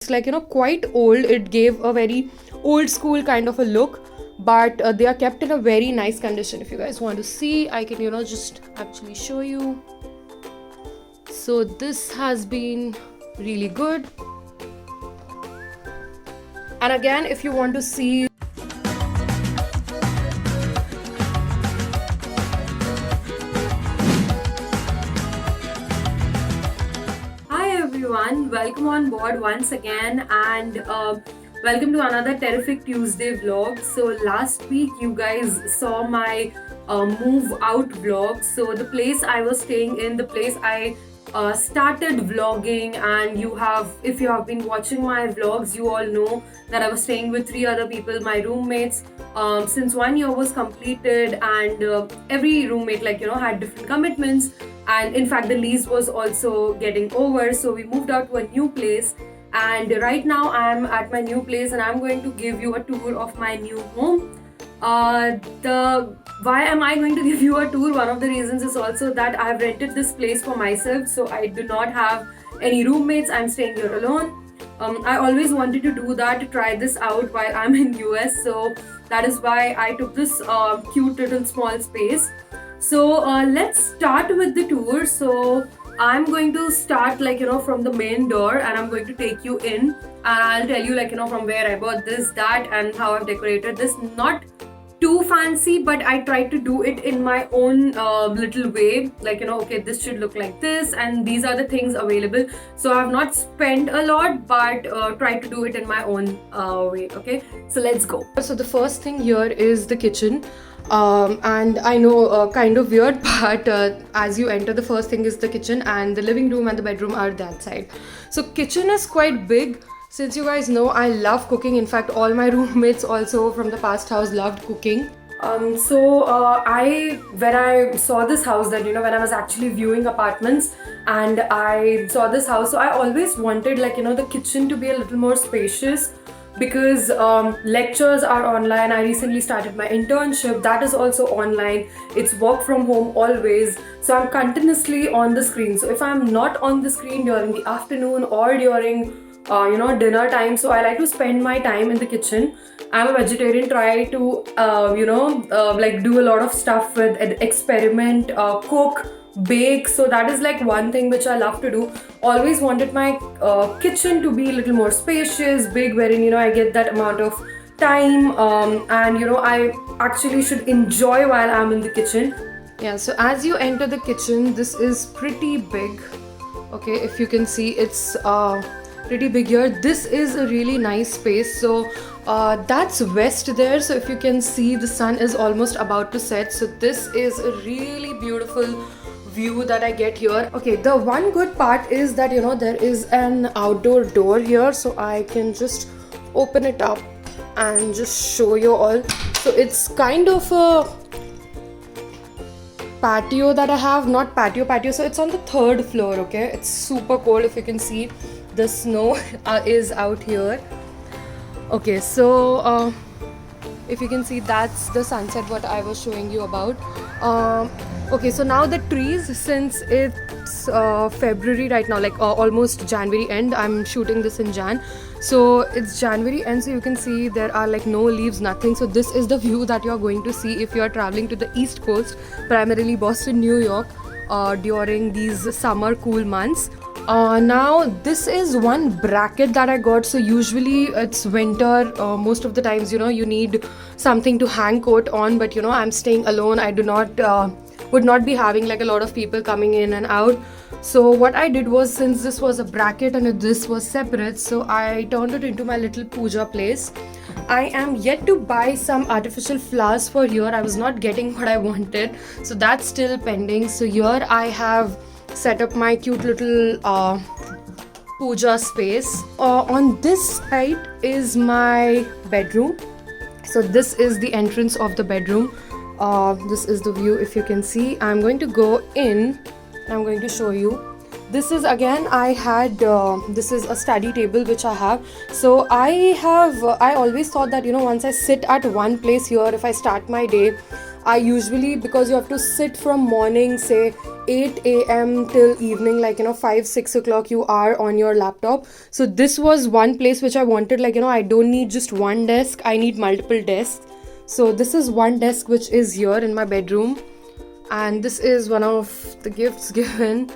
It's like, quite old. It gave a very old school kind of a look, but they are kept in a very nice condition. If you guys want to see, I can, just actually show you. So this has been really good. And again, if you want to see everyone, welcome on board once again, and welcome to another terrific Tuesday vlog. So last week you guys saw my move out vlog. So the place I was staying in, the place I started vlogging, and if you have been watching my vlogs, you all know that I was staying with 3 other people, my roommates. Since 1 year was completed, and every roommate had different commitments, and in fact the lease was also getting over, so we moved out to a new place. And right now I'm at my new place, and I'm going to give you a tour of my new home. Why am I going to give you a tour? One of the reasons is also that I have rented this place for myself, so I do not have any roommates. I'm staying here alone. I always wanted to do that, to try this out while I'm in US, so that is why I took this cute little small space. So let's start with the tour. So I'm going to start from the main door, and I'm going to take you in, and I'll tell you from where I bought this, that, and how I've decorated this. Not too fancy, but I tried to do it in my own little way, okay, this should look like this, and these are the things available. So I have not spent a lot, but tried to do it in my own way. Okay, so let's go. So the first thing here is the kitchen. And I know kind of weird, but as you enter, the first thing is the kitchen, and the living room and the bedroom are that side. So kitchen is quite big. Since you guys know, I love cooking. In fact, all my roommates also from the past house loved cooking. When I saw this house, that when I was actually viewing apartments, and I saw this house, so I always wanted the kitchen to be a little more spacious, because lectures are online. I recently started my internship, that is also online. It's work from home always, so I'm continuously on the screen. So if I'm not on the screen during the afternoon or during dinner time, so I like to spend my time in the kitchen. I'm a vegetarian, try to do a lot of stuff with experiment, cook, bake. So that is one thing which I love to do. Always wanted my kitchen to be a little more spacious, big, wherein I get that amount of time, and I actually should enjoy while I'm in the kitchen. Yeah, so as you enter the kitchen, this is pretty big. Okay, if you can see, it's pretty big here. This is a really nice space. So that's west there, so if you can see, the sun is almost about to set. So this is a really beautiful view that I get here. Okay, the one good part is that there is an outdoor door here, so I can just open it up and just show you all. So it's kind of a patio that I have, not patio. So it's on the 3rd floor. Okay, it's super cold. If you can see, the snow is out here. Okay, so if you can see, that's the sunset what I was showing you about. Okay, so now the trees, since it's February right now, almost January end, I'm shooting this in Jan, so it's January end, so you can see there are no leaves, nothing. So this is the view that you're going to see if you're traveling to the East Coast, primarily Boston, New York, during these summer cool months. Now this is one bracket that I got. So usually it's winter, most of the times you need something to hang coat on, but I'm staying alone. I do not would not be having a lot of people coming in and out. So what I did was, since this was a bracket and this was separate, so I turned it into my little puja place. I am yet to buy some artificial flowers for here. I was not getting what I wanted, so that's still pending. So here I have set up my cute little puja space. On this side is my bedroom. So this is the entrance of the bedroom. This is the view, if you can see. I'm going to go in and I'm going to show you. This is again, this is a study table which I have. So I always thought that once I sit at one place here, if I start my day, I usually, because you have to sit from morning, say 8 a.m. till evening, like 5-6 o'clock, you are on your laptop. So this was one place which I wanted, like I don't need just one desk, I need multiple desks. So this is one desk which is here in my bedroom, and this is one of the gifts given.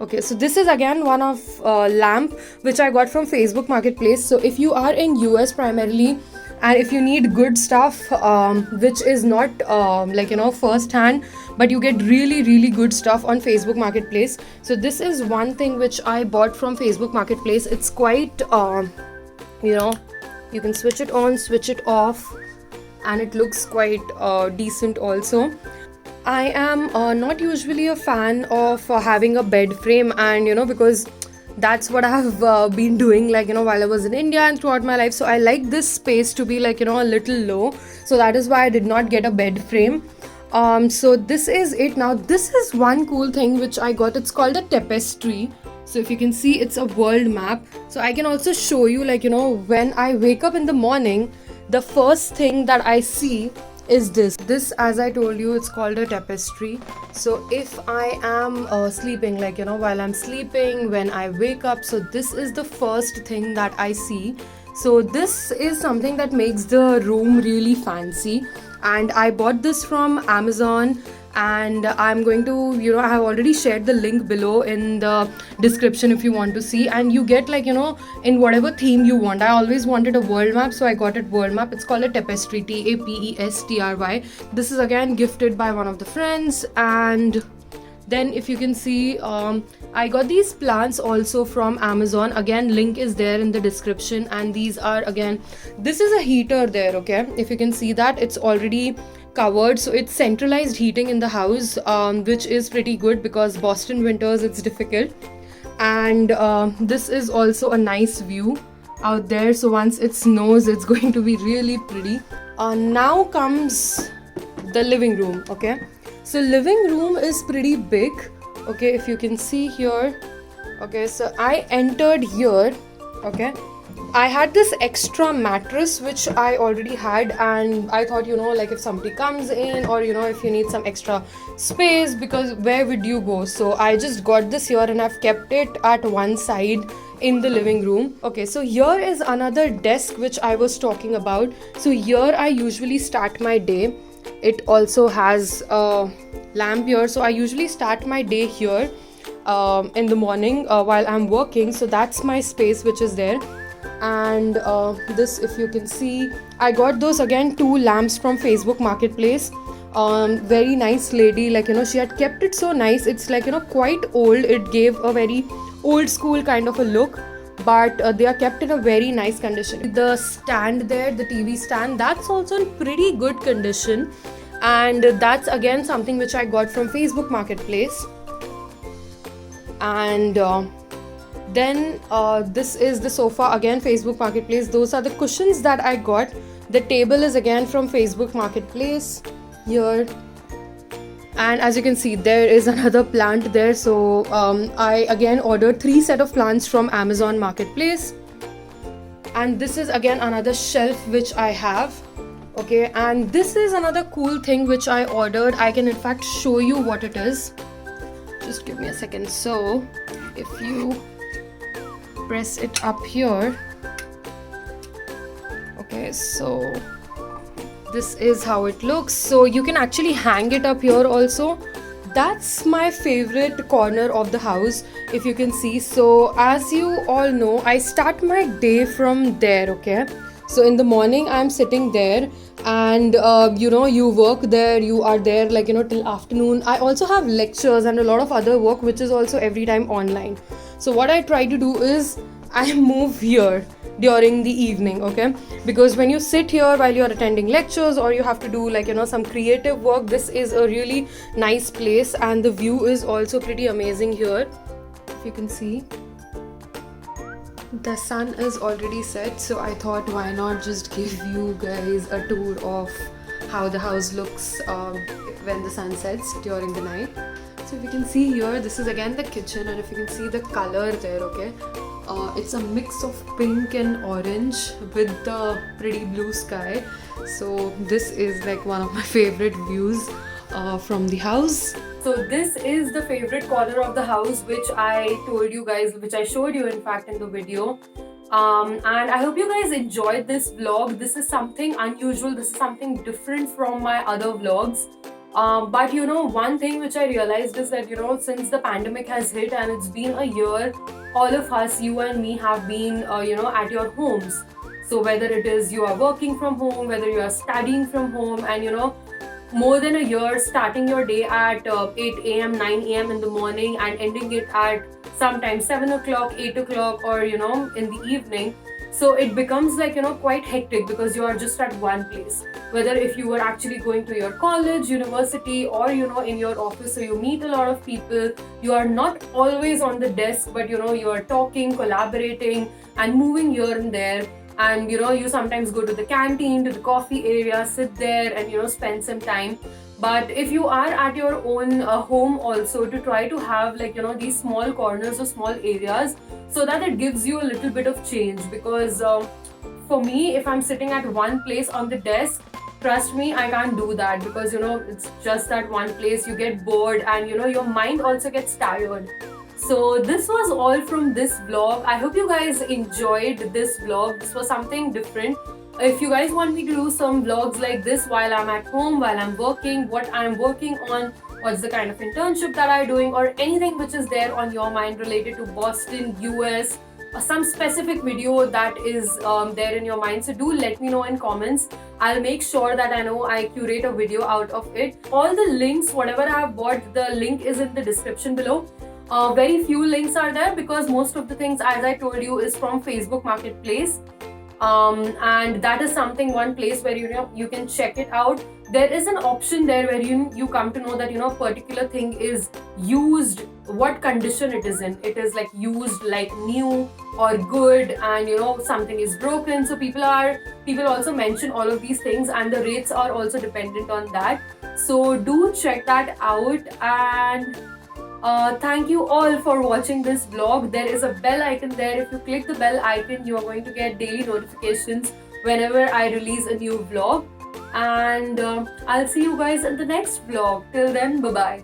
Okay, so this is again one of lamp which I got from Facebook Marketplace. So if you are in US primarily, and if you need good stuff which is not first hand, but you get really good stuff on Facebook Marketplace. So this is one thing which I bought from Facebook Marketplace. It's quite you can switch it on, switch it off, and it looks quite decent also. I am not usually a fan of having a bed frame, and because that's what I have been doing while I was in India and throughout my life. So I like this space to be a little low, so that is why I did not get a bed frame. So this is it. Now this is one cool thing which I got. It's called a tapestry. So if you can see, it's a world map. So I can also show you when I wake up in the morning, the first thing that I see is this, as I told you, it's called a tapestry. So if I am sleeping, while I'm sleeping, when I wake up, so this is the first thing that I see. So this is something that makes the room really fancy, and I bought this from Amazon. And I'm going to I have already shared the link below in the description if you want to see, and you get in whatever theme you want. I always wanted a world map, so I got it world map. It's called a tapestry, tapestry. This is again gifted by one of the friends. And then if you can see, I got these plants also from Amazon. Again, link is there in the description. And these are, again, this is a heater there, okay? If you can see that, it's already covered, so it's centralized heating in the house, which is pretty good because Boston winters, it's difficult. And this is also a nice view out there, so once it snows, it's going to be really pretty. Now comes the living room. Okay, so living room is pretty big. Okay, if you can see here. Okay, so I entered here. Okay, I had this extra mattress which I already had, and I thought, if somebody comes in, or if you need some extra space, because where would you go? So I just got this here and I've kept it at one side in the living room. Okay, so here is another desk which I was talking about. So here I usually start my day. It also has a lamp here, so I usually start my day here in the morning while I'm working. So that's my space which is there. And this, if you can see, I got those again 2 lamps from Facebook Marketplace. Very nice lady, she had kept it so nice. It's quite old. It gave a very old school kind of a look, but they are kept in a very nice condition. The stand there, the TV stand, that's also in pretty good condition, and that's again something which I got from Facebook Marketplace. And then this is the sofa, again Facebook Marketplace. Those are the cushions that I got. The table is again from Facebook Marketplace here. And as you can see, there is another plant there. So I again ordered 3 set of plants from Amazon Marketplace. And this is again another shelf which I have. Okay, and this is another cool thing which I ordered. I can in fact show you what it is. Just give me a second. So if you press it up here, okay, so this is how it looks. So you can actually hang it up here also. That's my favorite corner of the house, if you can see. So as you all know, I start my day from there. Okay, so in the morning I'm sitting there, and you work there, you are there till afternoon. I also have lectures and a lot of other work which is also every time online. So what I try to do is I move here during the evening, okay, because when you sit here while you're attending lectures, or you have to do some creative work, this is a really nice place. And the view is also pretty amazing here. If you can see, the sun is already set, so I thought, why not just give you guys a tour of how the house looks when the sun sets during the night. So if you can see here, this is again the kitchen, and if you can see the color there, okay, It's a mix of pink and orange with the pretty blue sky. So this is like one of my favorite views from the house. So this is the favorite corner of the house which I told you guys, which I showed you in fact in the video. And I hope you guys enjoyed this vlog. This is something unusual, this is something different from my other vlogs. But you know, one thing which I realized is that, you know, since the pandemic has hit and it's been a year, all of us, you and me, have been you know, at your homes. So whether it is you are working from home, whether you are studying from home, and you know, more than a year starting your day at 8 a.m 9 a.m in the morning and ending it at sometimes 7 o'clock 8 o'clock, or you know, in the evening. So it becomes like, you know, quite hectic because you are just at one place, whether if you were actually going to your college, university, or you know, in your office. So you meet a lot of people, you are not always on the desk, but you know, you are talking, collaborating, and moving here and there. And you know, you sometimes go to the canteen, to the coffee area, sit there and you know, spend some time. But if you are at your own home also, to try to have like, you know, these small corners or small areas, so that it gives you a little bit of change. Because for me, if I'm sitting at one place on the desk, trust me, I can't do that, because you know, it's just that one place, you get bored and you know, your mind also gets tired. So this was all from this vlog. I hope you guys enjoyed this vlog. This was something different. If you guys want me to do some vlogs like this while I'm at home, while I'm working, what I'm working on, what's the kind of internship that I'm doing, or anything which is there on your mind related to Boston, US, or some specific video that is there in your mind, so do let me know in comments. I'll make sure that I know I curate a video out of it. All the links, whatever I have bought, the link is in the description below. Very few links are there because most of the things, as I told you, is from Facebook Marketplace. And that is something, one place where you know, you can check it out. There is an option there where you come to know that, you know, a particular thing is used, what condition it is in. It is like used, like new or good, and you know, something is broken. So people also mention all of these things, and the rates are also dependent on that. So do check that out. And thank you all for watching this vlog. There is a bell icon there. If you click the bell icon, you are going to get daily notifications whenever I release a new vlog. And I'll see you guys in the next vlog. Till then, bye bye.